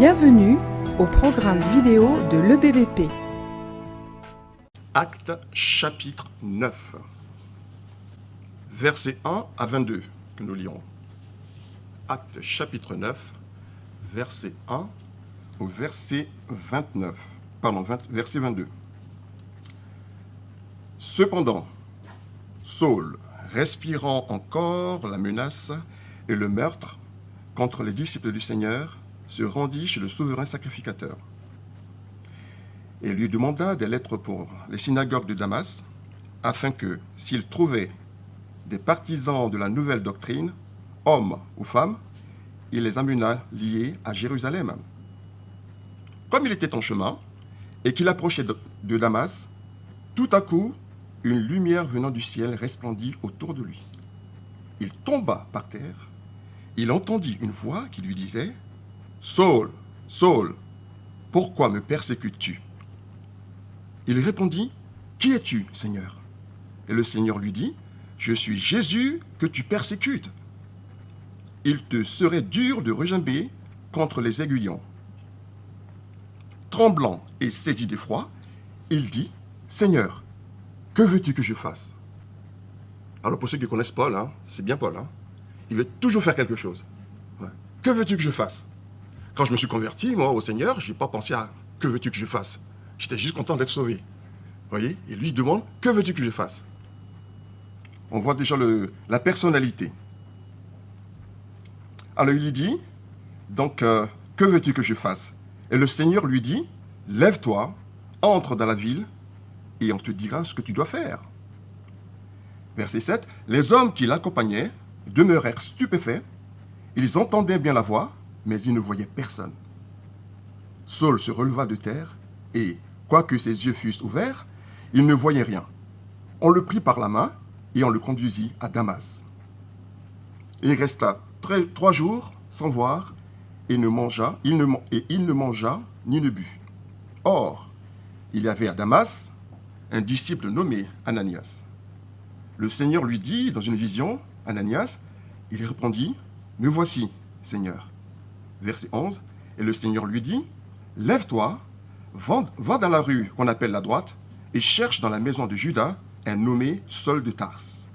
Bienvenue au programme vidéo de l'EBVP. Actes chapitre 9, versets 1 à 22 que nous lirons. Actes chapitre 9, verset 1 au verset 29, verset 22. Cependant, Saul, respirant encore la menace et le meurtre contre les disciples du Seigneur, se rendit chez le souverain sacrificateur et lui demanda des lettres pour les synagogues de Damas, afin que, s'il trouvait des partisans de la nouvelle doctrine, hommes ou femmes, il les amenât liés à Jérusalem. Comme il était en chemin et qu'il approchait de Damas, tout à coup, une lumière venant du ciel resplendit autour de lui. Il tomba par terre. Il entendit une voix qui lui disait « Saul, Saul, pourquoi me persécutes-tu » Il répondit « Qui es-tu, Seigneur » Et le Seigneur lui dit « Je suis Jésus que tu persécutes. Il te serait dur de regimber contre les aiguillons. » Tremblant et saisi d'effroi, il dit « Seigneur, que veux-tu que je fasse » Alors pour ceux qui connaissent Paul, c'est bien Paul, il veut toujours faire quelque chose. Ouais. Que veux-tu que je fasse? Quand je me suis converti, moi, au Seigneur, je n'ai pas pensé à « que veux-tu que je fasse ?» J'étais juste content d'être sauvé. Vous voyez? Et lui, il demande « que veux-tu que je fasse ?» On voit déjà la personnalité. Alors il lui dit donc « que veux-tu que je fasse ?» Et le Seigneur lui dit « Lève-toi, entre dans la ville, et on te dira ce que tu dois faire. » Verset 7. Les hommes qui l'accompagnaient demeurèrent stupéfaits. Ils entendaient bien la voix, mais ils ne voyaient personne. Saul se releva de terre, et, quoique ses yeux fussent ouverts, il ne voyait rien. On le prit par la main, et on le conduisit à Damas. Il resta 3 jours sans voir, et il ne mangea ni ne but. Or, il y avait à Damas un disciple nommé Ananias. Le Seigneur lui dit dans une vision, Ananias, il répondit, « Me voici, Seigneur. » Verset 11, et le Seigneur lui dit, « Lève-toi, va dans la rue qu'on appelle la droite, et cherche dans la maison de Judas un nommé Saul de Tarse. »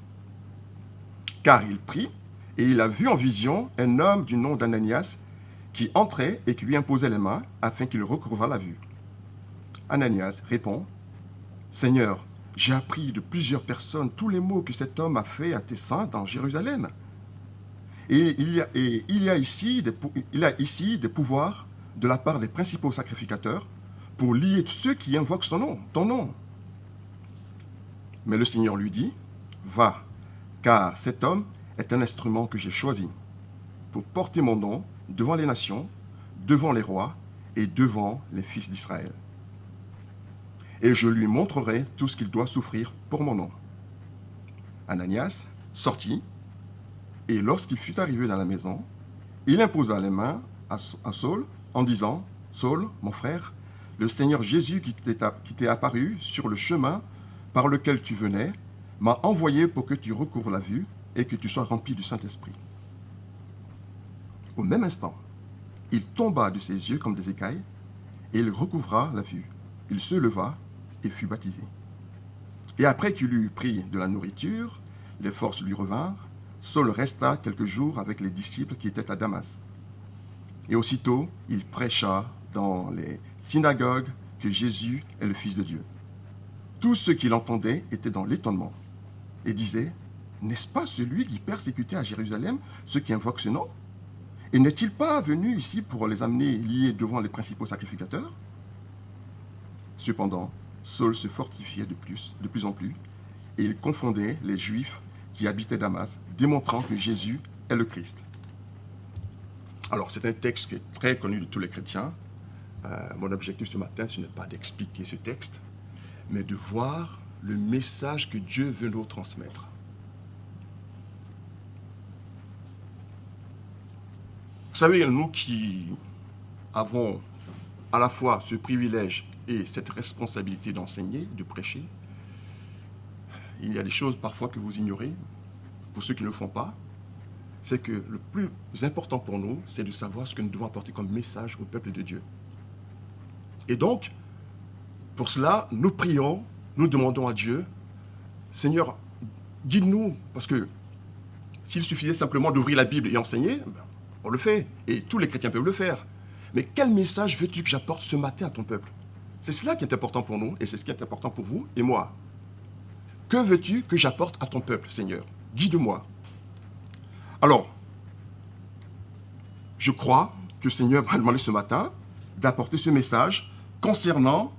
Car il prit, et il a vu en vision un homme du nom d'Ananias qui entrait et qui lui imposait les mains afin qu'il recouvrât la vue. Ananias répond, « Seigneur, j'ai appris de plusieurs personnes tous les maux que cet homme a fait à tes saints dans Jérusalem. Et il y a ici des pouvoirs de la part des principaux sacrificateurs pour lier ceux qui invoquent ton nom. » Mais le Seigneur lui dit, « Va, car cet homme est un instrument que j'ai choisi pour porter mon nom devant les nations, devant les rois et devant les fils d'Israël. Et je lui montrerai tout ce qu'il doit souffrir pour mon nom. » Ananias sortit, et lorsqu'il fut arrivé dans la maison, il imposa les mains à Saul en disant, « Saul, mon frère, le Seigneur Jésus qui t'est apparu sur le chemin par lequel tu venais, m'a envoyé pour que tu recouvres la vue et que tu sois rempli du Saint-Esprit. » Au même instant, il tomba de ses yeux comme des écailles, et il recouvra la vue. Il se leva et fut baptisé. Et après qu'il eut pris de la nourriture, les forces lui revinrent. Saul resta quelques jours avec les disciples qui étaient à Damas. Et aussitôt, il prêcha dans les synagogues que Jésus est le Fils de Dieu. Tous ceux qui l'entendaient étaient dans l'étonnement et disaient, « N'est-ce pas celui qui persécutait à Jérusalem ceux qui invoquent ce nom? Et n'est-il pas venu ici pour les amener liés devant les principaux sacrificateurs ?» Cependant, Saul se fortifiait de plus en plus, et il confondait les Juifs qui habitaient Damas, démontrant que Jésus est le Christ. Alors, c'est un texte qui est très connu de tous les chrétiens. Mon objectif ce matin, ce n'est pas d'expliquer ce texte, mais de voir le message que Dieu veut nous transmettre. Vous savez, nous qui avons à la fois ce privilège et cette responsabilité d'enseigner, de prêcher, il y a des choses parfois que vous ignorez, pour ceux qui ne le font pas. c'est que le plus important pour nous, c'est de savoir ce que nous devons apporter comme message au peuple de Dieu. Et donc, pour cela, nous prions, nous demandons à Dieu, Seigneur, guide-nous, parce que s'il suffisait simplement d'ouvrir la Bible et enseigner, on le fait, et tous les chrétiens peuvent le faire. Mais quel message veux-tu que j'apporte ce matin à ton peuple? C'est cela qui est important pour nous, et c'est ce qui est important pour vous et moi. Que veux-tu que j'apporte à ton peuple, Seigneur? Guide-moi. Alors, je crois que le Seigneur m'a demandé ce matin d'apporter ce message concernant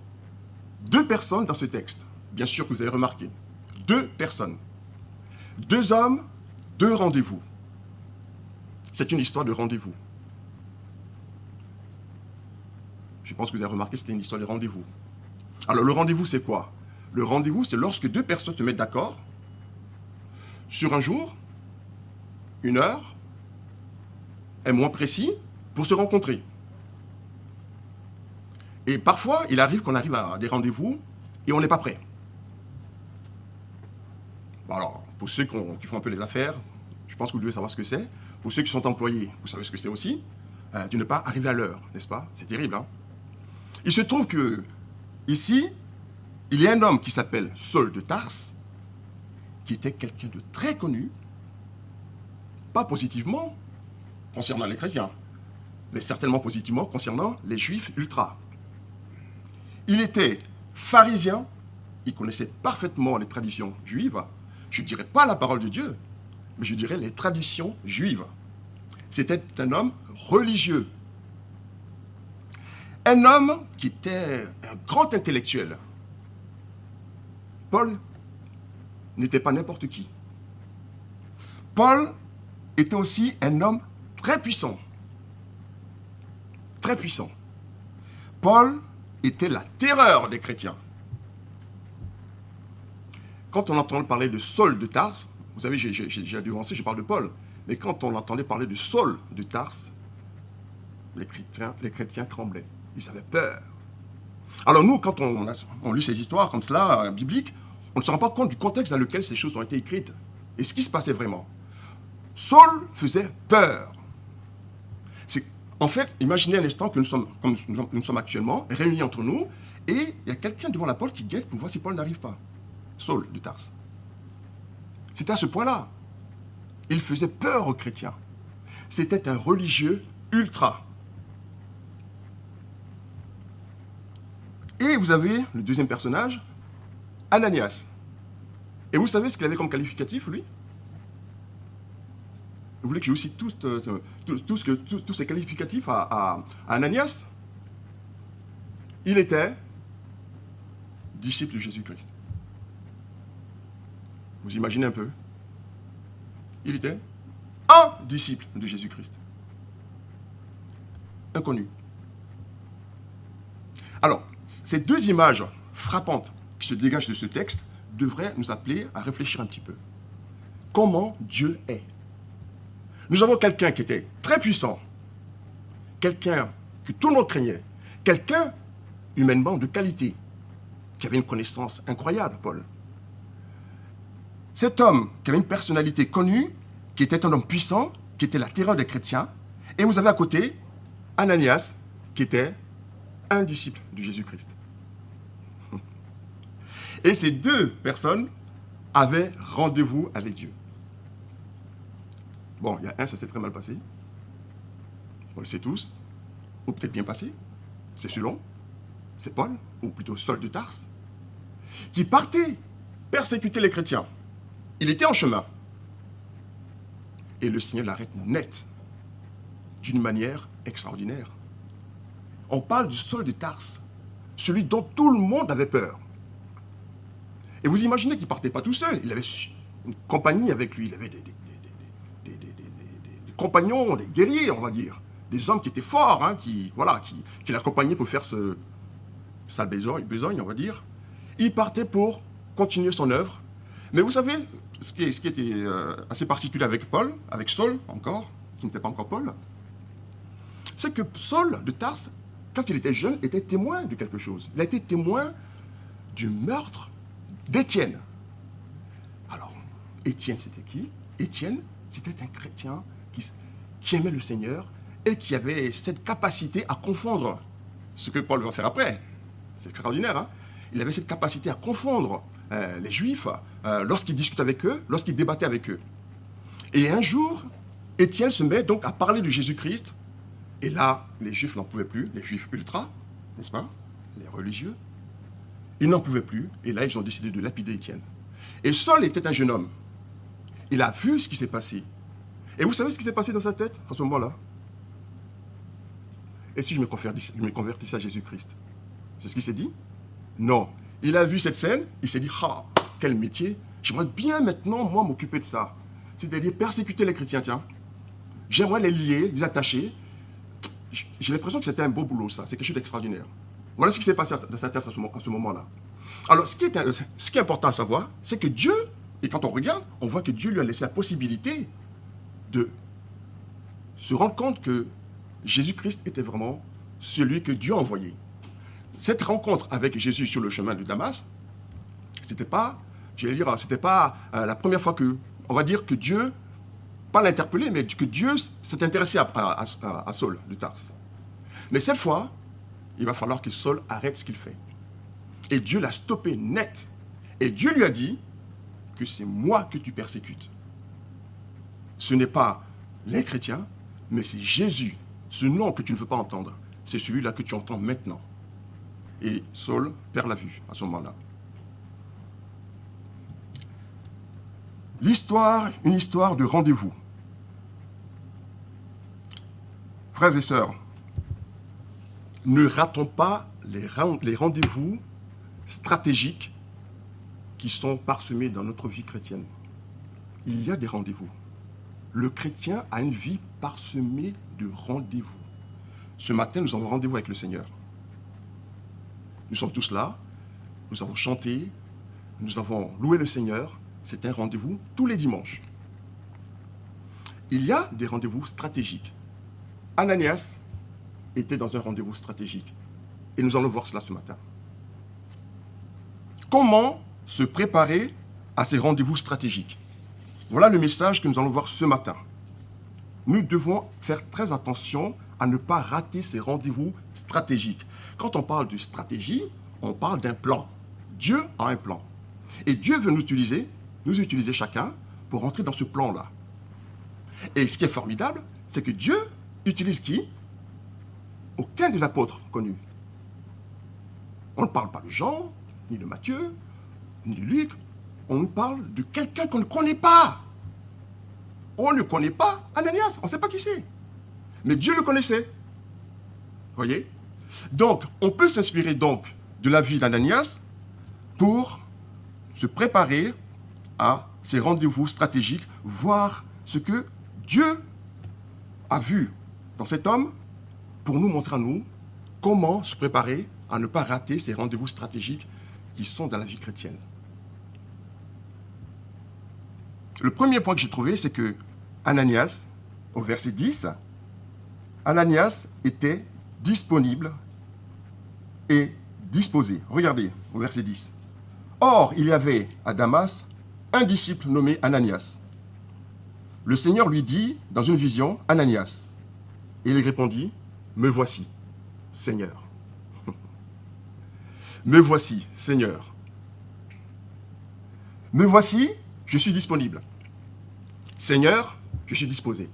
2 personnes dans ce texte. Bien sûr que vous avez remarqué. 2 personnes. 2 hommes, 2 rendez-vous. C'est une histoire de rendez-vous. Je pense que vous avez remarqué que c'était une histoire de rendez-vous. Alors, le rendez-vous, c'est quoi? Le rendez-vous, c'est lorsque 2 personnes se mettent d'accord sur un jour, une heure, un mois précis, pour se rencontrer. Et parfois, il arrive qu'on arrive à des rendez-vous et on n'est pas prêt. Bon alors, pour ceux qui font un peu les affaires, je pense que vous devez savoir ce que c'est. Pour ceux qui sont employés, vous savez ce que c'est aussi. De ne pas arriver à l'heure, n'est-ce pas? C'est terrible, hein? Il se trouve que, ici, il y a un homme qui s'appelle Saul de Tarse, qui était quelqu'un de très connu, pas positivement concernant les chrétiens, mais certainement positivement concernant les juifs ultra. Il était pharisien, il connaissait parfaitement les traditions juives, je ne dirais pas la parole de Dieu, mais je dirais les traditions juives. C'était un homme religieux. Un homme qui était un grand intellectuel. Paul n'était pas n'importe qui. Paul était aussi un homme très puissant. Très puissant. Paul était la terreur des chrétiens. Quand on entend parler de Saul de Tarse, vous savez, j'ai devancé, je parle de Paul, mais quand on entendait parler de Saul de Tarse, les chrétiens tremblaient. Ils avaient peur. Alors nous, quand on lit ces histoires comme cela, bibliques, on ne se rend pas compte du contexte dans lequel ces choses ont été écrites et ce qui se passait vraiment. Saul faisait peur. En fait, imaginez un instant que nous sommes, comme nous sommes actuellement, réunis entre nous, et il y a quelqu'un devant la porte qui guette pour voir si Paul n'arrive pas. Saul de Tarse. C'était à ce point-là. Il faisait peur aux chrétiens. C'était un religieux ultra. Et vous avez le deuxième personnage, Ananias. Et vous savez ce qu'il avait comme qualificatif, lui? Vous voulez que je vous cite tous ces qualificatifs à Ananias? Il était disciple de Jésus-Christ. Vous imaginez un peu? Il était un disciple de Jésus-Christ. Inconnu. Alors, ces 2 images frappantes qui se dégagent de ce texte devraient nous appeler à réfléchir un petit peu. Comment Dieu est? Nous avons quelqu'un qui était très puissant, quelqu'un que tout le monde craignait, quelqu'un humainement de qualité, qui avait une connaissance incroyable, Paul. Cet homme qui avait une personnalité connue, qui était un homme puissant, qui était la terreur des chrétiens, et vous avez à côté Ananias, qui était un disciple de Jésus-Christ. Et ces 2 personnes avaient rendez-vous avec Dieu. Bon, il y a un, ça s'est très mal passé. On le sait tous. Ou peut-être bien passé. C'est selon. C'est Paul, ou plutôt Saul de Tarse, qui partait persécuter les chrétiens. Il était en chemin. Et le Seigneur l'arrête net, d'une manière extraordinaire. On parle du Saul de Tarse, celui dont tout le monde avait peur. Et vous imaginez qu'il ne partait pas tout seul. Il avait une compagnie avec lui. Il avait des compagnons, des guerriers, on va dire. Des hommes qui étaient forts, hein, qui l'accompagnaient pour faire ce sale besogne, on va dire. Il partait pour continuer son œuvre. Mais vous savez, ce qui était assez particulier avec Paul, avec Saul encore, qui n'était pas encore Paul, c'est que Saul de Tarse, quand il était jeune, était témoin de quelque chose. Il a été témoin du meurtre d'Étienne. Alors, Étienne, c'était qui? Étienne, c'était un chrétien qui aimait le Seigneur et qui avait cette capacité à confondre ce que Paul va faire après. C'est extraordinaire, hein? Il avait cette capacité à confondre les Juifs lorsqu'il discutait avec eux, lorsqu'il débattait avec eux. Et un jour, Étienne se met donc à parler de Jésus-Christ. Et là, les Juifs n'en pouvaient plus, les Juifs ultra, n'est-ce pas? Les religieux. Ils n'en pouvaient plus. Et là, ils ont décidé de lapider Étienne. Et Saul était un jeune homme. Il a vu ce qui s'est passé. Et vous savez ce qui s'est passé dans sa tête à ce moment-là? Et si je me convertissais à Jésus-Christ? C'est ce qu'il s'est dit? Non. Il a vu cette scène, il s'est dit, ah, quel métier, j'aimerais bien maintenant, moi, m'occuper de ça. C'est-à-dire persécuter les chrétiens, tiens. J'aimerais les lier, les attacher. J'ai l'impression que c'était un beau boulot, ça. C'est quelque chose d'extraordinaire. Voilà ce qui s'est passé dans sa tête à ce moment-là. Alors, ce qui est important à savoir, c'est que Dieu, et quand on regarde, on voit que Dieu lui a laissé la possibilité de se rendre compte que Jésus-Christ était vraiment celui que Dieu a envoyé. Cette rencontre avec Jésus sur le chemin de Damas, c'était pas, c'était pas la première fois que, on va dire que Dieu, pas l'interpellé, mais que Dieu s'est intéressé à Saul de Tarse. Mais cette fois, il va falloir que Saul arrête ce qu'il fait. Et Dieu l'a stoppé net. Et Dieu lui a dit que c'est moi que tu persécutes. Ce n'est pas les chrétiens, mais c'est Jésus. Ce nom que tu ne veux pas entendre, c'est celui-là que tu entends maintenant. Et Saul perd la vue à ce moment-là. L'histoire, une histoire de rendez-vous. Frères et sœurs, ne ratons pas les rendez-vous stratégiques qui sont parsemés dans notre vie chrétienne. Il y a des rendez-vous. Le chrétien a une vie parsemée de rendez-vous. Ce matin, nous avons rendez-vous avec le Seigneur. Nous sommes tous là, nous avons chanté, nous avons loué le Seigneur. C'est un rendez-vous tous les dimanches. Il y a des rendez-vous stratégiques. Ananias était dans un rendez-vous stratégique. Et nous allons voir cela ce matin. Comment se préparer à ces rendez-vous stratégiques? Voilà le message que nous allons voir ce matin. Nous devons faire très attention à ne pas rater ces rendez-vous stratégiques. Quand on parle de stratégie, on parle d'un plan. Dieu a un plan. Et Dieu veut nous utiliser chacun pour entrer dans ce plan-là. Et ce qui est formidable, c'est que Dieu utilise qui? Aucun des apôtres connus. On ne parle pas de Jean, ni de Matthieu, ni de Luc. On nous parle de quelqu'un qu'on ne connaît pas. On ne connaît pas Ananias, on ne sait pas qui c'est. Mais Dieu le connaissait. Voyez? Donc, on peut s'inspirer donc de la vie d'Ananias pour se préparer à ces rendez-vous stratégiques, voir ce que Dieu a vu dans cet homme pour nous montrer à nous comment se préparer à ne pas rater ces rendez-vous stratégiques qui sont dans la vie chrétienne. Le premier point que j'ai trouvé, c'est que Ananias, au verset 10, Ananias était disponible et disposé. Regardez, au verset 10. Or, il y avait à Damas un disciple nommé Ananias. Le Seigneur lui dit dans une vision, Ananias. Et il répondit, me voici, Seigneur. Me voici, Seigneur. Me voici, je suis disponible. Seigneur, je suis disposé.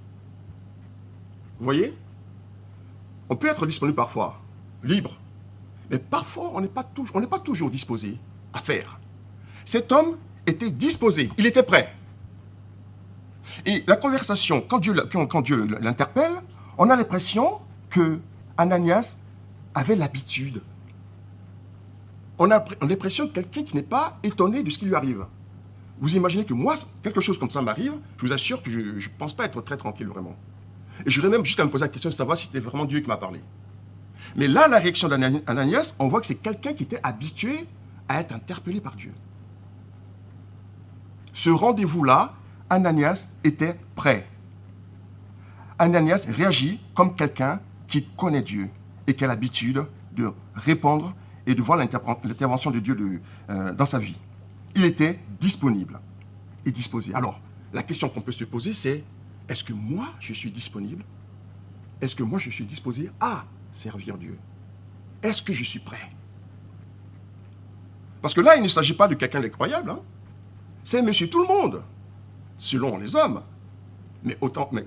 Vous voyez? On peut être disponible parfois, libre. Mais parfois, on n'est pas toujours disposé à faire. Cet homme était disposé, il était prêt. Et la conversation, quand Dieu l'interpelle, on a l'impression que Ananias avait l'habitude. On a l'impression de quelqu'un qui n'est pas étonné de ce qui lui arrive. Vous imaginez que moi, quelque chose comme ça m'arrive, je vous assure que je ne pense pas être très tranquille vraiment. Et j'aurais même juste à me poser la question de savoir si c'était vraiment Dieu qui m'a parlé. Mais là, la réaction d'Ananias, on voit que c'est quelqu'un qui était habitué à être interpellé par Dieu. Ce rendez-vous-là, Ananias était prêt. Ananias réagit comme quelqu'un qui connaît Dieu et qui a l'habitude de répondre et de voir l'intervention de Dieu dans sa vie. Il était disponible et disposé. Alors, la question qu'on peut se poser, c'est est-ce que moi, je suis disponible? Est-ce que moi, je suis disposé à servir Dieu? Est-ce que je suis prêt? Parce que là, il ne s'agit pas de quelqu'un d'incroyable. Hein? C'est monsieur tout le monde, selon les hommes, mais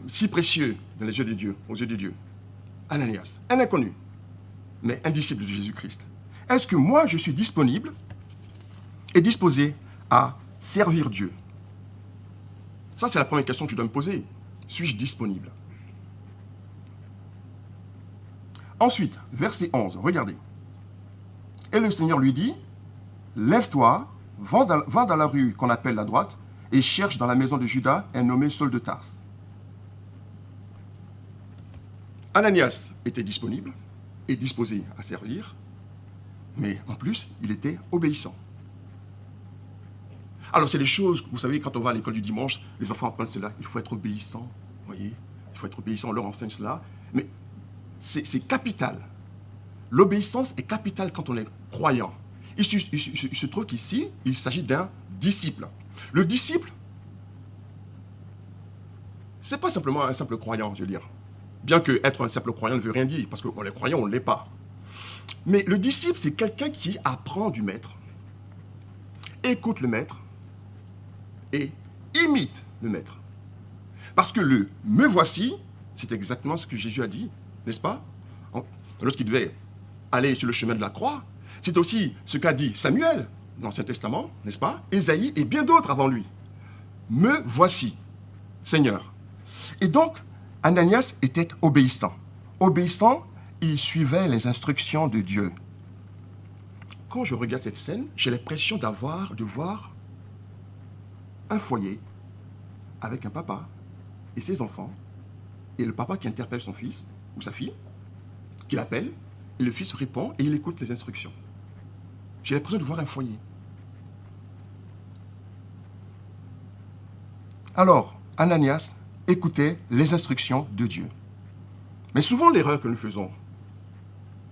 si précieux dans les yeux de Dieu, aux yeux de Dieu. Ananias, un inconnu, mais un disciple de Jésus-Christ. Est-ce que moi, je suis disponible et disposé à servir Dieu? Ça, c'est la première question que je dois me poser. Suis-je disponible? Ensuite, verset 11, regardez. Et le Seigneur lui dit, lève-toi, va dans la rue qu'on appelle la droite, et cherche dans la maison de Judas un nommé Saul de Tarse. Ananias était disponible et disposé à servir, mais en plus, il était obéissant. Alors, c'est des choses, vous savez, quand on va à l'école du dimanche, les enfants apprennent cela. Il faut être obéissant, vous voyez. Il faut être obéissant, on leur enseigne cela. Mais c'est capital. L'obéissance est capitale quand on est croyant. Il se trouve qu'ici, il s'agit d'un disciple. Le disciple, ce n'est pas simplement un simple croyant, je veux dire. Bien que être un simple croyant ne veut rien dire, parce qu'on est croyant, on ne l'est pas. Mais le disciple, c'est quelqu'un qui apprend du maître, écoute le maître, et imite le maître. Parce que le « me voici », c'est exactement ce que Jésus a dit, n'est-ce pas? Lorsqu'il devait aller sur le chemin de la croix, c'est aussi ce qu'a dit Samuel dans l'Ancien Testament, n'est-ce pas? Ésaïe et bien d'autres avant lui. « Me voici, Seigneur ». Et donc, Ananias était obéissant. Obéissant, il suivait les instructions de Dieu. Quand je regarde cette scène, j'ai l'impression de voir un foyer avec un papa et ses enfants, et le papa qui interpelle son fils ou sa fille, qui l'appelle, et le fils répond et il écoute les instructions. J'ai l'impression de voir un foyer. Alors, Ananias écoutait les instructions de Dieu. Mais souvent, l'erreur que nous faisons,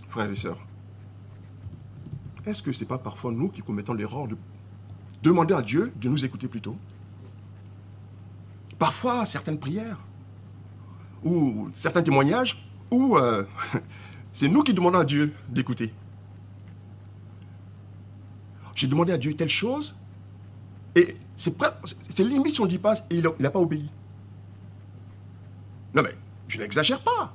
frères et sœurs, est-ce que ce n'est pas parfois nous qui commettons l'erreur de demander à Dieu de nous écouter plus tôt? Parfois, certaines prières, ou certains témoignages, où c'est nous qui demandons à Dieu d'écouter. J'ai demandé à Dieu telle chose, et c'est limite si on ne dit pas, et il n'a pas obéi. Non mais, je n'exagère pas.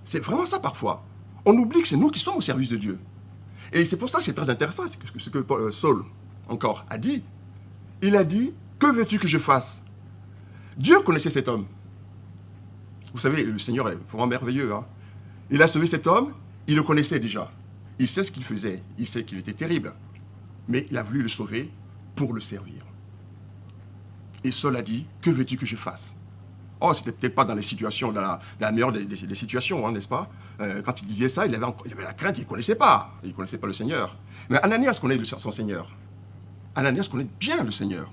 C'est vraiment ça parfois. On oublie que c'est nous qui sommes au service de Dieu. Et c'est pour ça que c'est très intéressant ce que Saul, encore, a dit. Il a dit, que veux-tu que je fasse? Dieu connaissait cet homme. Vous savez, le Seigneur est vraiment merveilleux. Hein? Il a sauvé cet homme, il le connaissait déjà. Il sait ce qu'il faisait, il sait qu'il était terrible. Mais il a voulu le sauver pour le servir. Et Saul a dit, que veux-tu que je fasse? Oh, c'était peut-être pas dans les situations, dans la meilleure des situations, hein, n'est-ce pas? Quand il disait ça, il avait la crainte, il ne connaissait pas. Il ne connaissait pas le Seigneur. Mais Ananias connaît son Seigneur. Ananias connaît bien le Seigneur.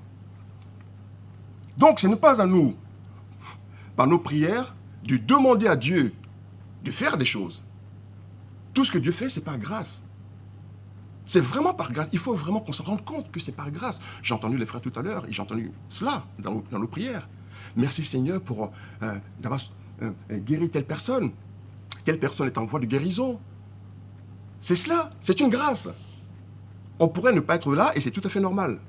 Donc, ce n'est pas à nous, par nos prières, de demander à Dieu de faire des choses. Tout ce que Dieu fait, c'est par grâce. C'est vraiment par grâce. Il faut vraiment qu'on se rende compte que c'est par grâce. J'ai entendu les frères tout à l'heure, et j'ai entendu cela dans nos prières. Merci Seigneur pour d'avoir guéri telle personne. Telle personne est en voie de guérison. C'est cela, c'est une grâce. On pourrait ne pas être là et c'est tout à fait normal.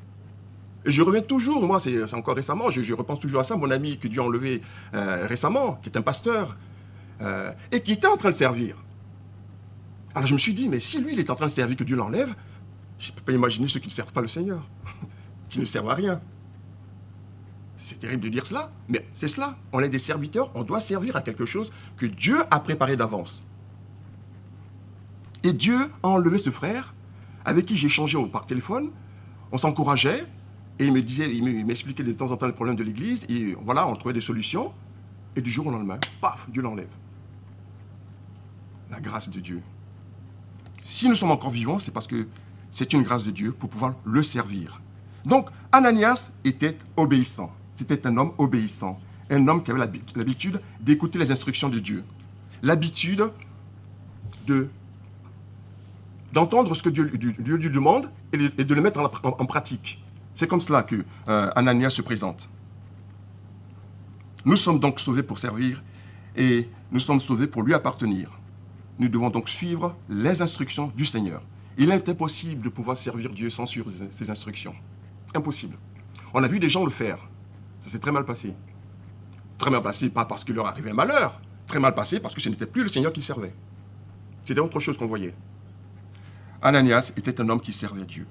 Et je reviens toujours, moi c'est encore récemment, je repense toujours à ça, mon ami que Dieu a enlevé récemment, qui est un pasteur, et qui était en train de servir. Alors je me suis dit, mais si lui il est en train de servir, que Dieu l'enlève, je ne peux pas imaginer ceux qui ne servent pas le Seigneur, qui ne servent à rien. C'est terrible de dire cela, mais c'est cela. On est des serviteurs, on doit servir à quelque chose que Dieu a préparé d'avance. Et Dieu a enlevé ce frère, avec qui j'ai échangé par téléphone, on s'encourageait, et il me disait, il m'expliquait de temps en temps les problèmes de l'église, et voilà, on trouvait des solutions, et du jour au lendemain, paf, Dieu l'enlève. La grâce de Dieu. Si nous sommes encore vivants, c'est parce que c'est une grâce de Dieu pour pouvoir le servir. Donc, Ananias était obéissant. C'était un homme obéissant. Un homme qui avait l'habitude d'écouter les instructions de Dieu. L'habitude d'entendre ce que Dieu lui demande et de le mettre en pratique. C'est comme cela que Ananias se présente. Nous sommes donc sauvés pour servir et nous sommes sauvés pour lui appartenir. Nous devons donc suivre les instructions du Seigneur. Il est impossible de pouvoir servir Dieu sans suivre ses instructions. Impossible. On a vu des gens le faire. Ça s'est très mal passé. Très mal passé, pas parce qu'il leur arrivait un malheur. Très mal passé parce que ce n'était plus le Seigneur qui servait. C'était autre chose qu'on voyait. Ananias était un homme qui servait Dieu.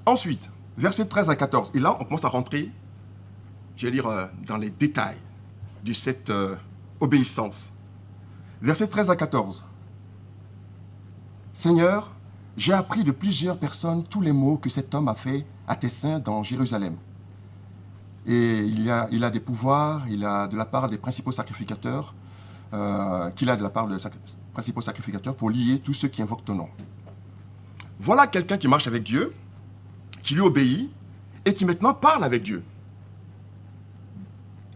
Ensuite, versets 13 à 14. Et là, on commence à rentrer, j'allais dire, dans les détails de cette obéissance. Versets 13 à 14. Seigneur, j'ai appris de plusieurs personnes tous les maux que cet homme a fait à tes saints dans Jérusalem. Et il a des pouvoirs, il a de la part des principaux sacrificateurs, pour lier tous ceux qui invoquent ton nom. Voilà quelqu'un qui marche avec Dieu, qui lui obéit, et qui maintenant parle avec Dieu.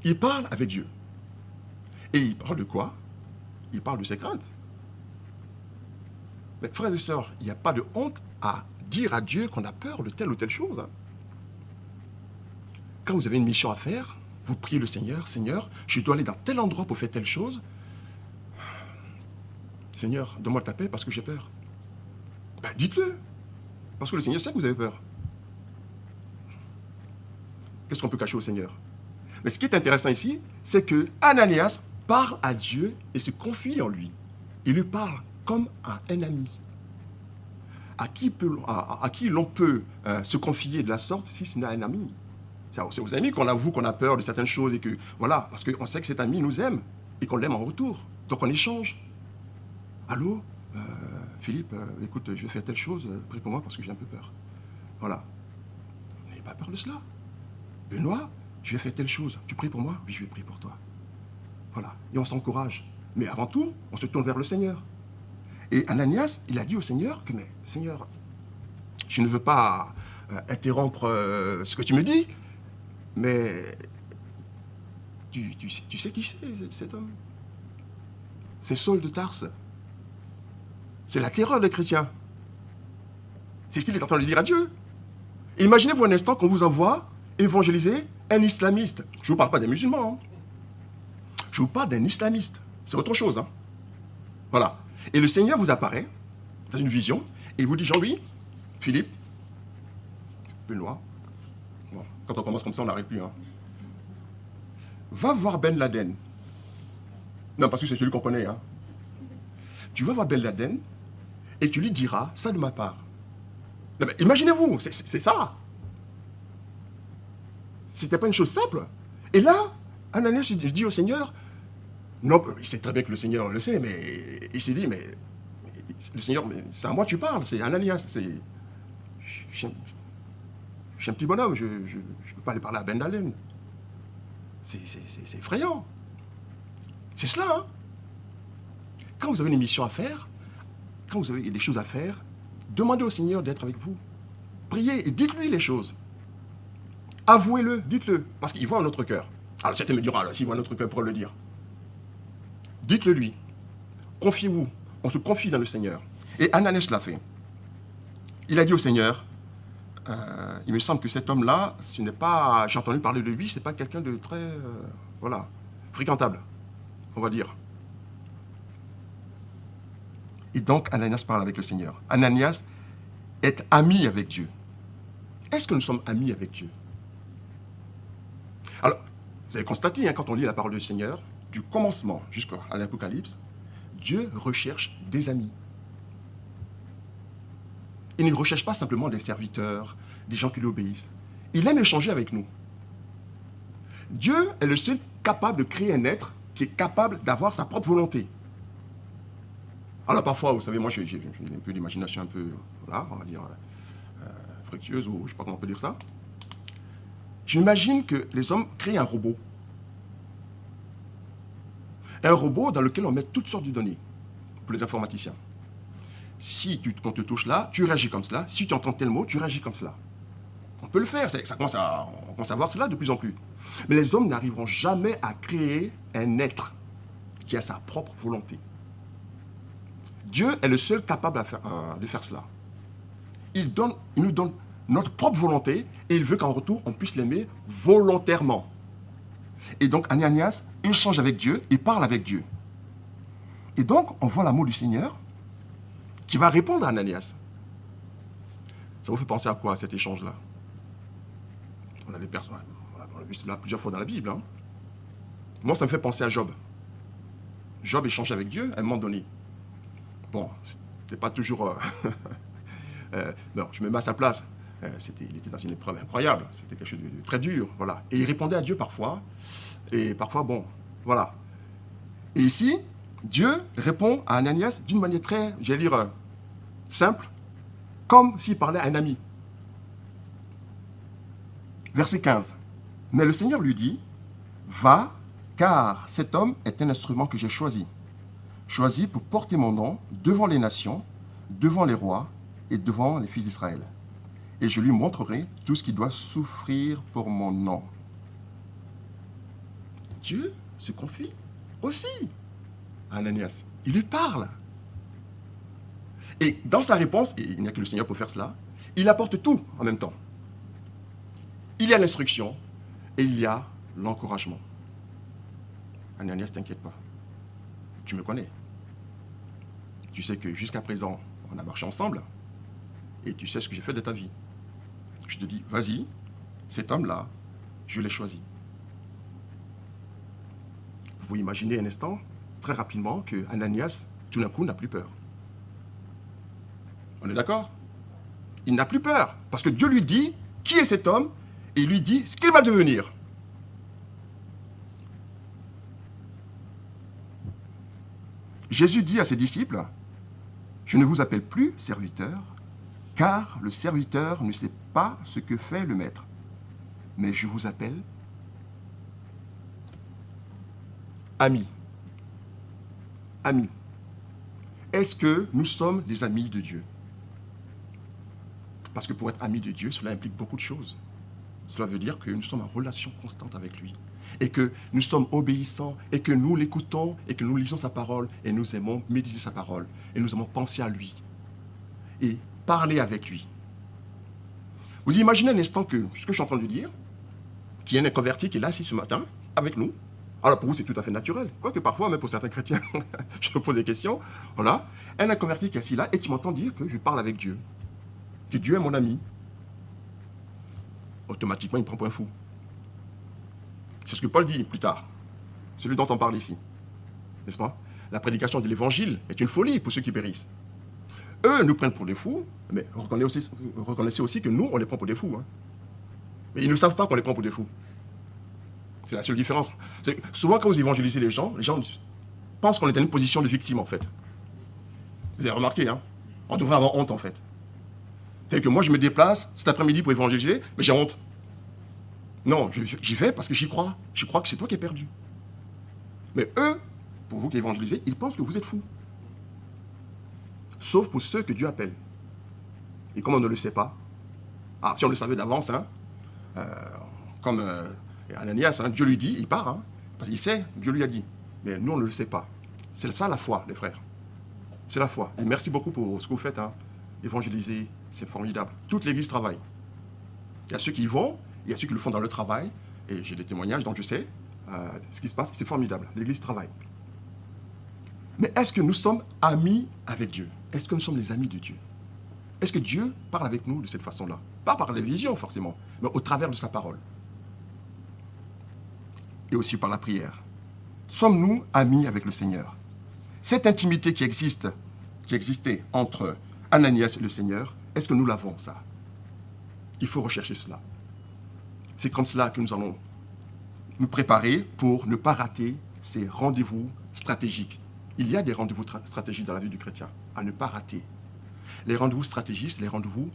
Il parle avec Dieu. Et il parle de quoi? Il parle de ses craintes. Mais frères et sœurs, il n'y a pas de honte à dire à Dieu qu'on a peur de telle ou telle chose. Hein. Quand vous avez une mission à faire, vous priez le Seigneur, Seigneur, je dois aller dans tel endroit pour faire telle chose. Seigneur, donne-moi ta paix parce que j'ai peur. Ben, dites-le. Parce que le Seigneur sait que vous avez peur. Qu'est-ce qu'on peut cacher au Seigneur? Mais ce qui est intéressant ici, c'est que Ananias parle à Dieu et se confie en lui. Il lui parle comme à un ami. À qui l'on peut se confier de la sorte si ce n'est un ami? C'est aux amis qu'on avoue qu'on a peur de certaines choses et que, voilà, parce qu'on sait que cet ami nous aime et qu'on l'aime en retour. Donc on échange. Allô, Philippe, écoute, je vais faire telle chose, prie pour moi parce que j'ai un peu peur. Voilà. N'ayez pas peur de cela. Benoît, je vais faire telle chose, tu pries pour moi? Oui, je vais prier pour toi. Voilà. Et on s'encourage. Mais avant tout, on se tourne vers le Seigneur. Et Ananias, il a dit au Seigneur que, mais Seigneur, je ne veux pas interrompre ce que tu me dis, mais tu sais qui c'est cet homme? C'est Saul de Tarse. C'est la terreur des chrétiens. C'est ce qu'il est en train de dire à Dieu. Et imaginez-vous un instant qu'on vous envoie évangéliser un islamiste. Je ne vous parle pas des musulmans. Hein. Je vous parle d'un islamiste. C'est autre chose. Hein. Voilà. Et le Seigneur vous apparaît dans une vision et il vous dit, Jean-Louis, Philippe, Benoît, bon, quand on commence comme ça, on n'arrête plus. Hein. Va voir Ben Laden. Non, parce que c'est celui qu'on connaît. Hein. Tu vas voir Ben Laden et tu lui diras ça de ma part. Non, mais imaginez-vous, c'est ça. C'était pas une chose simple. Et là, Ananias dit au Seigneur, non, il sait très bien que le Seigneur le sait, mais il s'est dit, mais le Seigneur, c'est à moi que tu parles, c'est Ananias, je suis un petit bonhomme, je ne peux pas aller parler à Ben Laden. C'est effrayant. C'est cela, hein. Quand vous avez une mission à faire, quand vous avez des choses à faire, demandez au Seigneur d'être avec vous. Priez et dites-lui les choses. Avouez-le, dites-le, parce qu'il voit notre cœur. Alors certains me diront, alors s'il voit notre cœur, pour le dire. Dites-le lui. Confiez-vous. On se confie dans le Seigneur. Et Ananias l'a fait. Il a dit au Seigneur, il me semble que cet homme-là, ce n'est pas, j'ai entendu parler de lui, ce n'est pas quelqu'un de très, voilà, fréquentable, on va dire. Et donc, Ananias parle avec le Seigneur. Ananias est ami avec Dieu. Est-ce que nous sommes amis avec Dieu? Alors, vous avez constaté, hein, quand on lit la parole du Seigneur, du commencement jusqu'à l'Apocalypse, Dieu recherche des amis. Il ne recherche pas simplement des serviteurs, des gens qui lui obéissent. Il aime échanger avec nous. Dieu est le seul capable de créer un être qui est capable d'avoir sa propre volonté. Alors parfois, vous savez, moi j'ai un peu d'imagination un peu, voilà, on va dire, fructueuse, ou je ne sais pas comment on peut dire ça. J'imagine que les hommes créent un robot. Un robot dans lequel on met toutes sortes de données pour les informaticiens. Si on te touche là, tu réagis comme cela. Si tu entends tel mot, tu réagis comme cela. On peut le faire, on commence à voir cela de plus en plus. Mais les hommes n'arriveront jamais à créer un être qui a sa propre volonté. Dieu est le seul capable de faire cela. Il nous donne notre propre volonté et il veut qu'en retour, on puisse l'aimer volontairement. Et donc Ananias échange avec Dieu et parle avec Dieu. Et donc, on voit l'amour du Seigneur qui va répondre à Ananias. Ça vous fait penser à quoi, cet échange-là? On a vu cela plusieurs fois dans la Bible. Hein. Moi, ça me fait penser à Job. Job échange avec Dieu à un moment donné. Bon, c'était pas toujours... non, je me mets à sa place. Il était dans une épreuve incroyable. C'était quelque chose de très dur. Voilà. Et il répondait à Dieu parfois. Et parfois, bon, voilà. Et ici, Dieu répond à Ananias d'une manière très, j'allais dire, simple, comme s'il parlait à un ami. Verset 15. Mais le Seigneur lui dit, va, car cet homme est un instrument que j'ai choisi pour porter mon nom devant les nations, devant les rois et devant les fils d'Israël. Et je lui montrerai tout ce qu'il doit souffrir pour mon nom. Dieu se confie aussi à Ananias. Il lui parle. Et dans sa réponse, et il n'y a que le Seigneur pour faire cela, il apporte tout en même temps. Il y a l'instruction et il y a l'encouragement. Ananias, t'inquiète pas. Tu me connais. Tu sais que jusqu'à présent, on a marché ensemble et tu sais ce que j'ai fait de ta vie. Je te dis, vas-y, cet homme-là, je l'ai choisi. Vous pouvez imaginer un instant, très rapidement, que Ananias, tout d'un coup, n'a plus peur. On est d'accord? Il n'a plus peur, parce que Dieu lui dit qui est cet homme, et il lui dit ce qu'il va devenir. Jésus dit à ses disciples, je ne vous appelle plus serviteur, car le serviteur ne sait pas ce que fait le maître, mais je vous appelle ami. Ami. Est-ce que nous sommes des amis de Dieu? Parce que pour être amis de Dieu, cela implique beaucoup de choses. Cela veut dire que nous sommes en relation constante avec lui. Et que nous sommes obéissants, et que nous l'écoutons, et que nous lisons sa parole, et nous aimons méditer sa parole, et nous aimons penser à lui, et parler avec lui. Vous imaginez un instant que ce que je suis en train de dire, qu'il y a un converti qui est là, ici, ce matin, avec nous. Alors pour vous, c'est tout à fait naturel. Quoique parfois, même pour certains chrétiens, je me pose des questions. Voilà. Un converti qui est assis là, et qui m'entend dire que je parle avec Dieu. Que Dieu est mon ami. Automatiquement, il me prend pour un fou. C'est ce que Paul dit plus tard. Celui dont on parle ici. N'est-ce pas? La prédication de l'évangile est une folie pour ceux qui périssent. Eux nous prennent pour des fous, mais reconnaissez aussi que nous, on les prend pour des fous. Hein. Mais ils ne savent pas qu'on les prend pour des fous. C'est la seule différence. Souvent, quand vous évangélisez les gens pensent qu'on est dans une position de victime, en fait. Vous avez remarqué, hein? On devrait avoir honte, en fait. C'est que moi, je me déplace cet après-midi pour évangéliser, mais j'ai honte. Non, j'y vais parce que j'y crois. Je crois que c'est toi qui es perdu. Mais eux, pour vous qui évangélisez, ils pensent que vous êtes fous. Sauf pour ceux que Dieu appelle. Et comme on ne le sait pas, si on le savait d'avance, hein, comme Ananias, hein, Dieu lui dit, il part, hein, parce qu'il sait, Dieu lui a dit. Mais nous, on ne le sait pas. C'est ça la foi, les frères. C'est la foi. Et merci beaucoup pour ce que vous faites. Hein. Évangéliser, c'est formidable. Toute l'Église travaille. Il y a ceux qui y vont, il y a ceux qui le font dans le travail, et j'ai des témoignages, donc je sais ce qui se passe, c'est formidable. L'Église travaille. Mais est-ce que nous sommes amis avec Dieu? Est-ce que nous sommes les amis de Dieu? Est-ce que Dieu parle avec nous de cette façon-là? Pas par la vision, forcément, mais au travers de sa parole. Et aussi par la prière. Sommes-nous amis avec le Seigneur? Cette intimité qui existait entre Ananias et le Seigneur, est-ce que nous l'avons, ça? Il faut rechercher cela. C'est comme cela que nous allons nous préparer pour ne pas rater ces rendez-vous stratégiques. Il y a des rendez-vous stratégiques dans la vie du chrétien, à ne pas rater. Les rendez-vous stratégiques, c'est les rendez-vous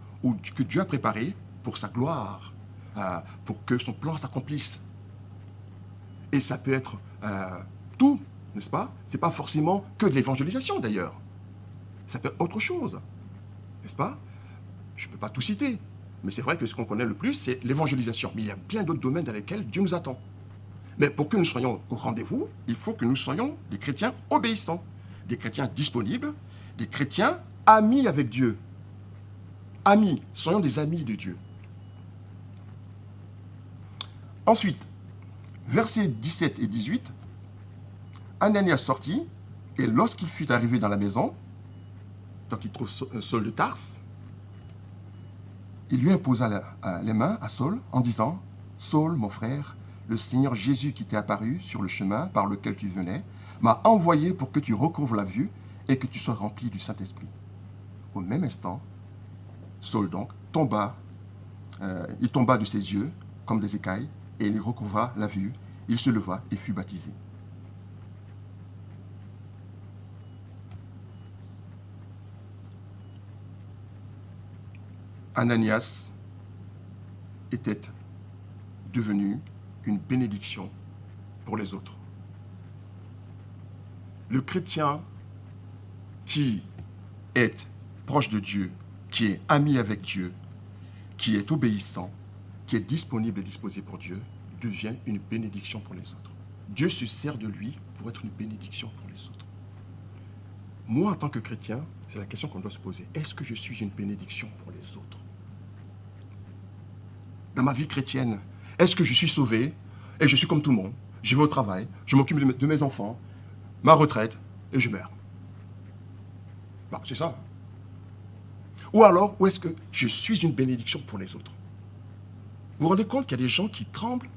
que Dieu a préparés pour sa gloire, pour que son plan s'accomplisse. Et ça peut être tout, n'est-ce pas? Ce n'est pas forcément que de l'évangélisation, d'ailleurs. Ça peut être autre chose, n'est-ce pas? Je ne peux pas tout citer, mais c'est vrai que ce qu'on connaît le plus, c'est l'évangélisation. Mais il y a bien d'autres domaines dans lesquels Dieu nous attend. Mais pour que nous soyons au rendez-vous, il faut que nous soyons des chrétiens obéissants, des chrétiens disponibles, des chrétiens amis avec Dieu. Amis, soyons des amis de Dieu. Ensuite, Versets 17 et 18, Ananias sortit, et lorsqu'il fut arrivé dans la maison, donc il trouve Saul de Tarse, il lui imposa les mains à Saul en disant, « Saul, mon frère, le Seigneur Jésus qui t'est apparu sur le chemin par lequel tu venais, m'a envoyé pour que tu recouvres la vue et que tu sois rempli du Saint-Esprit. » Au même instant, Saul donc il tomba de ses yeux comme des écailles et il recouvra la vue. Il se leva et fut baptisé. Ananias était devenu une bénédiction pour les autres. Le chrétien qui est proche de Dieu, qui est ami avec Dieu, qui est obéissant, qui est disponible et disposé pour Dieu, devient une bénédiction pour les autres. Dieu se sert de lui pour être une bénédiction pour les autres. Moi, en tant que chrétien, c'est la question qu'on doit se poser. Est-ce que je suis une bénédiction pour les autres? Dans ma vie chrétienne, est-ce que je suis sauvé et je suis comme tout le monde? Je vais au travail, je m'occupe de mes enfants, ma retraite, et je meurs. Bah, c'est ça. Ou alors, où est-ce que je suis une bénédiction pour les autres? Vous vous rendez compte qu'il y a des gens qui tremblent,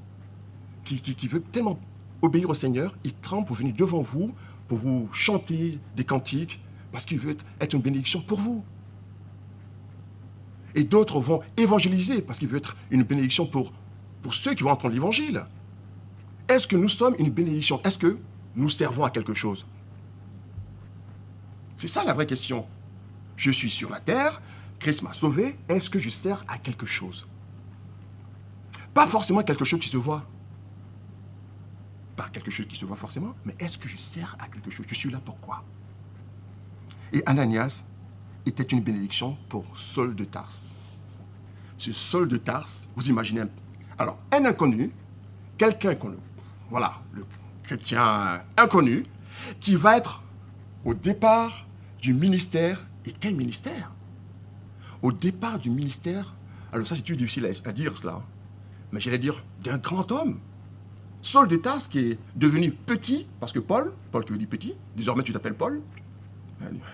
qui veulent tellement obéir au Seigneur, ils tremblent pour venir devant vous, pour vous chanter des cantiques, parce qu'ils veulent être une bénédiction pour vous. Et d'autres vont évangéliser, parce qu'ils veulent être une bénédiction pour ceux qui vont entendre l'évangile. Est-ce que nous sommes une bénédiction? Est-ce que nous servons à quelque chose? C'est ça la vraie question. Je suis sur la terre, Christ m'a sauvé, est-ce que je sers à quelque chose? Pas forcément quelque chose qui se voit. Pas quelque chose qui se voit forcément, mais est-ce que je sers à quelque chose? Je suis là pourquoi? Et Ananias était une bénédiction pour Saul de Tarse. Ce Saul de Tarse, vous imaginez, alors un inconnu, quelqu'un qu'on, voilà, le chrétien inconnu, qui va être au départ du ministère. Et quel ministère? Au départ du ministère, alors ça c'est plus difficile à dire cela, mais j'allais dire d'un grand homme. Saul de Tarse qui est devenu petit, parce que Paul qui veut dire petit, désormais tu t'appelles Paul,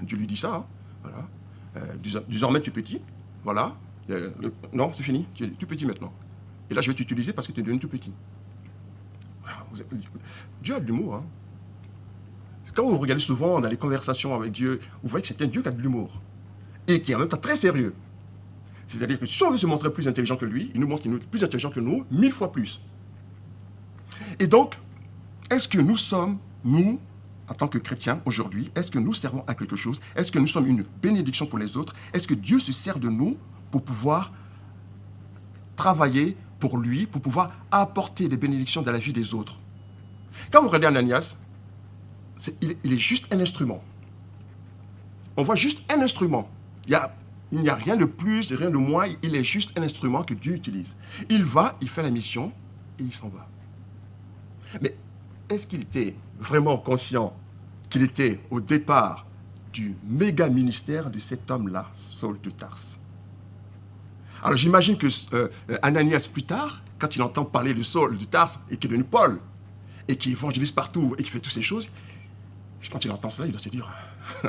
Dieu lui dit ça, hein, voilà. Désormais tu es petit, voilà. Non, c'est fini, tu es tout petit maintenant. Et là je vais t'utiliser parce que tu es devenu tout petit. Dieu a de l'humour, hein. Quand vous regardez souvent dans les conversations avec Dieu, vous voyez que c'est un Dieu qui a de l'humour et qui est en même temps très sérieux. C'est-à-dire que si on veut se montrer plus intelligent que lui, il nous montre qu'il est plus intelligent que nous, 1000 fois plus. Et donc, est-ce que nous sommes, nous, en tant que chrétiens aujourd'hui, est-ce que nous servons à quelque chose? Est-ce que nous sommes une bénédiction pour les autres? Est-ce que Dieu se sert de nous pour pouvoir travailler pour lui, pour pouvoir apporter des bénédictions dans la vie des autres? Quand vous regardez Ananias, il est juste un instrument. On voit juste un instrument. Il n'y a rien de plus, rien de moins. Il est juste un instrument que Dieu utilise. Il va, il fait la mission et il s'en va. Mais est-ce qu'il était vraiment conscient qu'il était au départ du méga ministère de cet homme-là, Saul de Tarse? Alors j'imagine que Ananias plus tard, quand il entend parler de Saul de Tarse et qui est devenu Paul, et qui évangélise partout et qui fait toutes ces choses, quand il entend cela, il doit se dire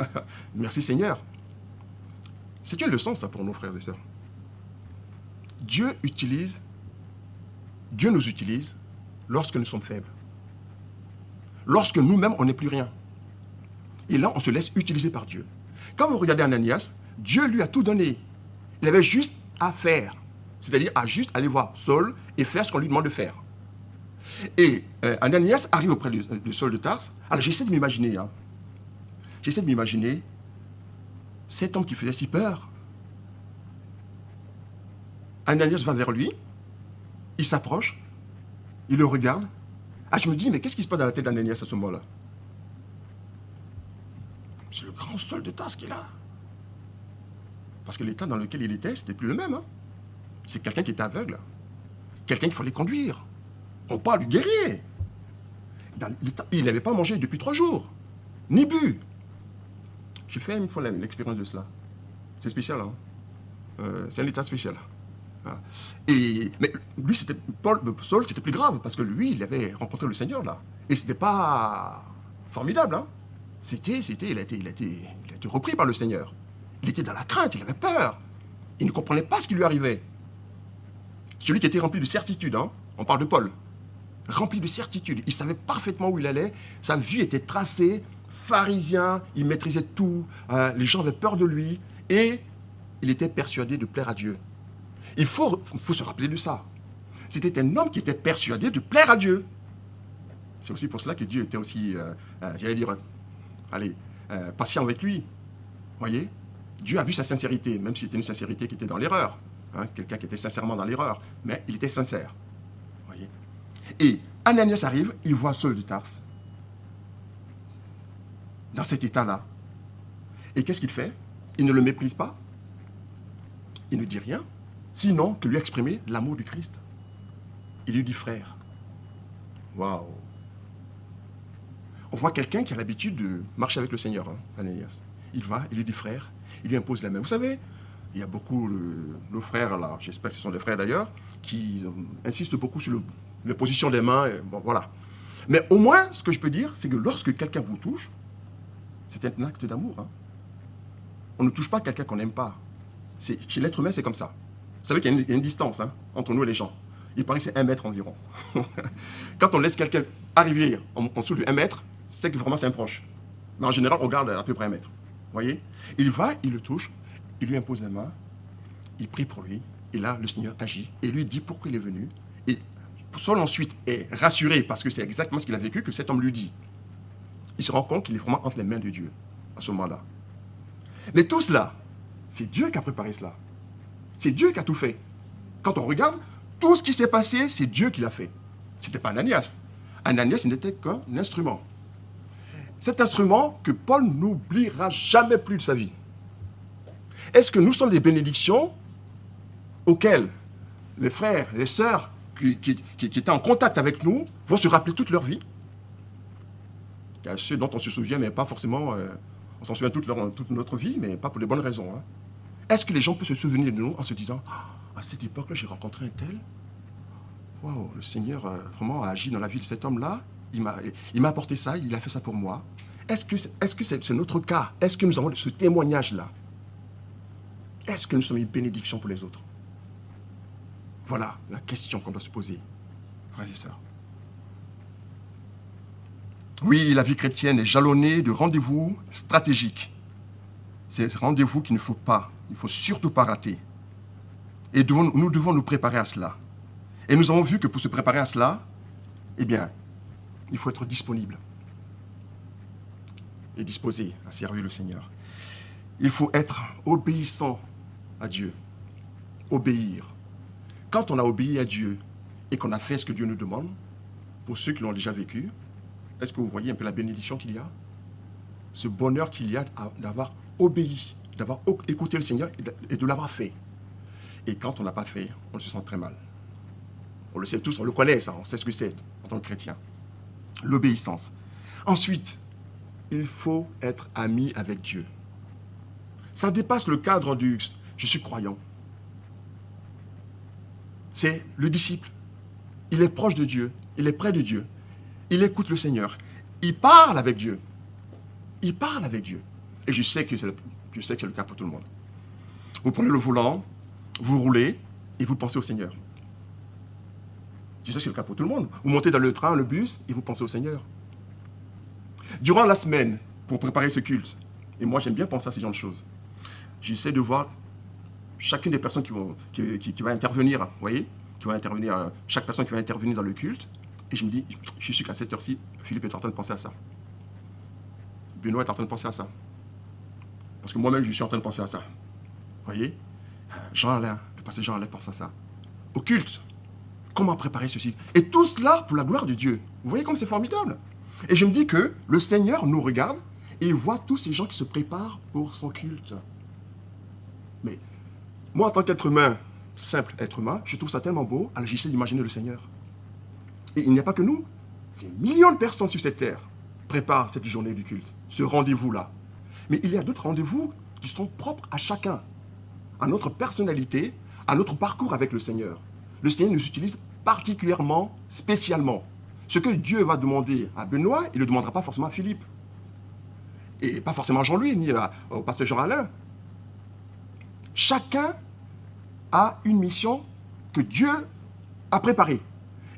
« Merci Seigneur ». C'est une leçon ça pour nos frères et sœurs. Dieu nous utilise lorsque nous sommes faibles. Lorsque nous-mêmes, on n'est plus rien. Et là, on se laisse utiliser par Dieu. Quand vous regardez Ananias, Dieu lui a tout donné. Il avait juste à faire. C'est-à-dire à juste aller voir Saul et faire ce qu'on lui demande de faire. Et Ananias arrive auprès de Saul de Tarse. Alors j'essaie de m'imaginer. Hein. J'essaie de m'imaginer cet homme qui faisait si peur. Ananias va vers lui. Il s'approche. Il le regarde. Ah, je me dis, mais qu'est-ce qui se passe dans la tête d'Ananias à ce moment-là? C'est le grand Saul de Tarse qui est là. Parce que l'état dans lequel il était, c'était plus le même. Hein. C'est quelqu'un qui était aveugle. Quelqu'un qu'il fallait conduire. On parle du guerrier. Il n'avait pas mangé depuis 3 jours, ni bu. J'ai fait une fois l'expérience de cela. C'est spécial, hein. C'est un état spécial. Hein. Mais lui, Saul, c'était plus grave, parce que lui, il avait rencontré le Seigneur, là. Et c'était pas formidable, hein. Il a été repris par le Seigneur. Il était dans la crainte, il avait peur. Il ne comprenait pas ce qui lui arrivait. Celui qui était rempli de certitude, hein, on parle de Paul, rempli de certitude. Il savait parfaitement où il allait. Sa vie était tracée, pharisien, il maîtrisait tout. Les gens avaient peur de lui. Et il était persuadé de plaire à Dieu. Il faut se rappeler de ça. C'était un homme qui était persuadé de plaire à Dieu. C'est aussi pour cela que Dieu était aussi, patient avec lui. Voyez, Dieu a vu sa sincérité, même si c'était une sincérité qui était dans l'erreur. Hein, quelqu'un qui était sincèrement dans l'erreur, mais il était sincère. Voyez. Et Ananias arrive, il voit Saul de Tarse dans cet état-là. Et qu'est-ce qu'il fait? Il ne le méprise pas. Il ne dit rien, sinon que lui exprimer l'amour du Christ. Il lui dit frère. Waouh! On voit quelqu'un qui a l'habitude de marcher avec le Seigneur, hein, Ananias. Il va, il lui dit frère, il lui impose la main. Vous savez, il y a beaucoup nos frères, là, j'espère que ce sont des frères d'ailleurs, qui insistent beaucoup sur l'imposition des mains. Et, bon, voilà. Mais au moins, ce que je peux dire, c'est que lorsque quelqu'un vous touche, c'est un acte d'amour. Hein. On ne touche pas quelqu'un qu'on n'aime pas. Chez l'être humain, c'est comme ça. Vous savez qu'il y a une distance, hein, entre nous et les gens. Il paraît que c'est 1 mètre environ. Quand on laisse quelqu'un arriver en dessous de 1 mètre, c'est que vraiment c'est un proche. Mais en général, on garde à peu près 1 mètre. Vous voyez? Il va, il le touche, il lui impose la main, il prie pour lui, et là, le Seigneur agit, et lui dit pourquoi il est venu. Et Saul ensuite est rassuré, parce que c'est exactement ce qu'il a vécu, que cet homme lui dit. Il se rend compte qu'il est vraiment entre les mains de Dieu, à ce moment-là. Mais tout cela, c'est Dieu qui a préparé cela. C'est Dieu qui a tout fait. Quand on regarde, tout ce qui s'est passé, c'est Dieu qui l'a fait. Ce n'était pas Ananias. Ananias n'était qu'un instrument. Cet instrument que Paul n'oubliera jamais plus de sa vie. Est-ce que nous sommes des bénédictions auxquelles les frères, les sœurs qui étaient en contact avec nous vont se rappeler toute leur vie? Il y a ceux dont on se souvient, mais pas forcément, on s'en souvient toute notre vie, mais pas pour les bonnes raisons. Hein. Est-ce que les gens peuvent se souvenir de nous en se disant à cette époque-là, j'ai rencontré un tel? Waouh, le Seigneur vraiment a agi dans la vie de cet homme-là. Il m'a apporté ça, il a fait ça pour moi. Est-ce que c'est notre cas? Est-ce que nous avons ce témoignage-là? Est-ce que nous sommes une bénédiction pour les autres? Voilà la question qu'on doit se poser, frères et sœurs. Oui, la vie chrétienne est jalonnée de rendez-vous stratégiques. C'est ce rendez-vous qu'il ne faut pas, il ne faut surtout pas rater. Et nous devons nous préparer à cela. Et nous avons vu que pour se préparer à cela, eh bien, il faut être disponible et disposé à servir le Seigneur. Il faut être obéissant à Dieu. Obéir. Quand on a obéi à Dieu et qu'on a fait ce que Dieu nous demande, pour ceux qui l'ont déjà vécu, est-ce que vous voyez un peu la bénédiction qu'il y a? Ce bonheur qu'il y a d'avoir obéi, d'avoir écouté le Seigneur et de l'avoir fait. Et quand on n'a pas fait, on se sent très mal. On le sait tous, on le connaît ça, on sait ce que c'est en tant que chrétien. L'obéissance. Ensuite, il faut être ami avec Dieu. Ça dépasse le cadre du « je suis croyant ». C'est le disciple. Il est proche de Dieu, il est près de Dieu. Il écoute le Seigneur. Il parle avec Dieu. Il parle avec Dieu. Et je sais que c'est le cas pour tout le monde. Vous prenez le volant, vous roulez et vous pensez au Seigneur. Je sais que c'est le cas pour tout le monde. Vous montez dans le train, le bus et vous pensez au Seigneur. Durant la semaine, pour préparer ce culte, et moi j'aime bien penser à ce genre de choses, j'essaie de voir chacune des personnes qui va intervenir, vous voyez, chaque personne qui va intervenir dans le culte, et je me dis, je suis sûr qu'à cette heure-ci, Philippe est en train de penser à ça. Benoît est en train de penser à ça. Parce que moi-même, je suis en train de penser à ça. Vous voyez? Jean-Alain, le pasteur Jean-Alain pense à ça. Au culte, comment préparer ceci? Et tout cela pour la gloire de Dieu. Vous voyez comme c'est formidable? Et je me dis que le Seigneur nous regarde et il voit tous ces gens qui se préparent pour son culte. Mais moi, en tant qu'être humain, simple être humain, je trouve ça tellement beau, alors j'essaie d'imaginer le Seigneur. Et il n'y a pas que nous. Des millions de personnes sur cette terre préparent cette journée du culte, ce rendez-vous-là. Mais il y a d'autres rendez-vous qui sont propres à chacun, à notre personnalité, à notre parcours avec le Seigneur. Le Seigneur nous utilise particulièrement, spécialement. Ce que Dieu va demander à Benoît, il ne le demandera pas forcément à Philippe. Et pas forcément à Jean-Louis, ni au pasteur Jean-Alain. Chacun a une mission que Dieu a préparée.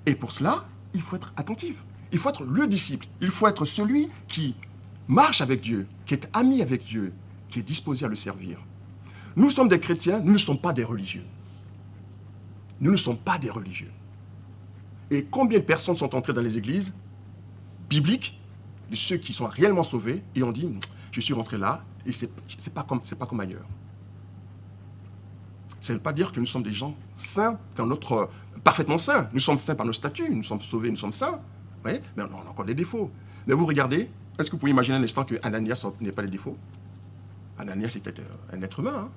Et pour cela, il faut être attentif. Il faut être le disciple. Il faut être celui qui marche avec Dieu, qui est ami avec Dieu, qui est disposé à le servir. Nous sommes des chrétiens, nous ne sommes pas des religieux. Nous ne sommes pas des religieux. Et combien de personnes sont entrées dans les églises bibliques, de ceux qui sont réellement sauvés, et ont dit, je suis rentré là, et c'est pas comme ailleurs. Ça ne veut pas dire que nous sommes des gens saints, parfaitement saints. Nous sommes saints par nos statuts, nous sommes sauvés, nous sommes saints. Oui, mais on a encore des défauts. Mais vous regardez, est-ce que vous pouvez imaginer un instant que Ananias n'ait pas les défauts? Ananias était un être humain. Hein?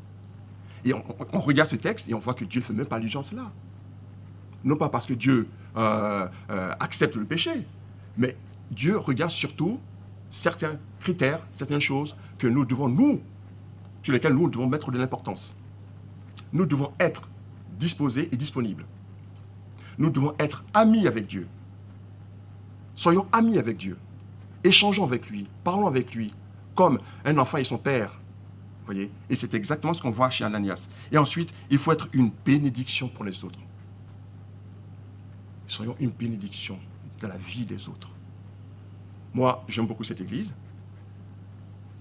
Et on regarde ce texte et on voit que Dieu ne fait même pas allusion à cela. Non pas parce que Dieu accepte le péché, mais Dieu regarde surtout certains critères, certaines choses que sur lesquelles nous devons mettre de l'importance. Nous devons être disposés et disponibles. Nous devons être amis avec Dieu. Soyons amis avec Dieu. Échangeons avec lui, parlons avec lui, comme un enfant et son père. Voyez? Et c'est exactement ce qu'on voit chez Ananias. Et ensuite, il faut être une bénédiction pour les autres. Soyons une bénédiction dans la vie des autres. Moi, j'aime beaucoup cette église.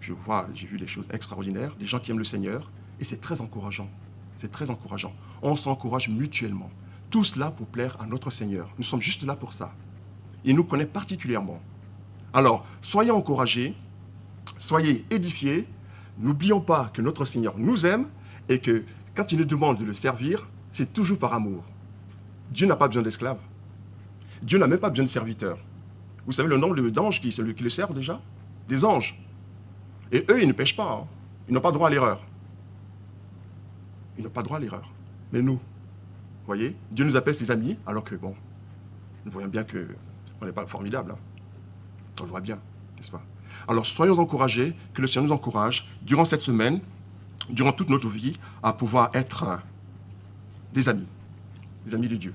J'ai vu des choses extraordinaires, des gens qui aiment le Seigneur, et c'est très encourageant. C'est très encourageant. On s'encourage mutuellement. Tout cela pour plaire à notre Seigneur. Nous sommes juste là pour ça. Il nous connaît particulièrement. Alors, soyez encouragés, soyez édifiés. N'oublions pas que notre Seigneur nous aime et que quand il nous demande de le servir, c'est toujours par amour. Dieu n'a pas besoin d'esclaves. Dieu n'a même pas besoin de serviteurs. Vous savez le nombre d'anges qui le servent déjà? Des anges. Et eux, ils ne pêchent pas. Hein. Ils n'ont pas droit à l'erreur. Ils n'ont pas droit à l'erreur. Mais nous, vous voyez, Dieu nous appelle ses amis, alors que, bon, nous voyons bien qu'on n'est pas formidable. Hein. On le voit bien, n'est-ce pas? Alors, soyons encouragés, que le Seigneur nous encourage, durant cette semaine, durant toute notre vie, à pouvoir être des amis de Dieu.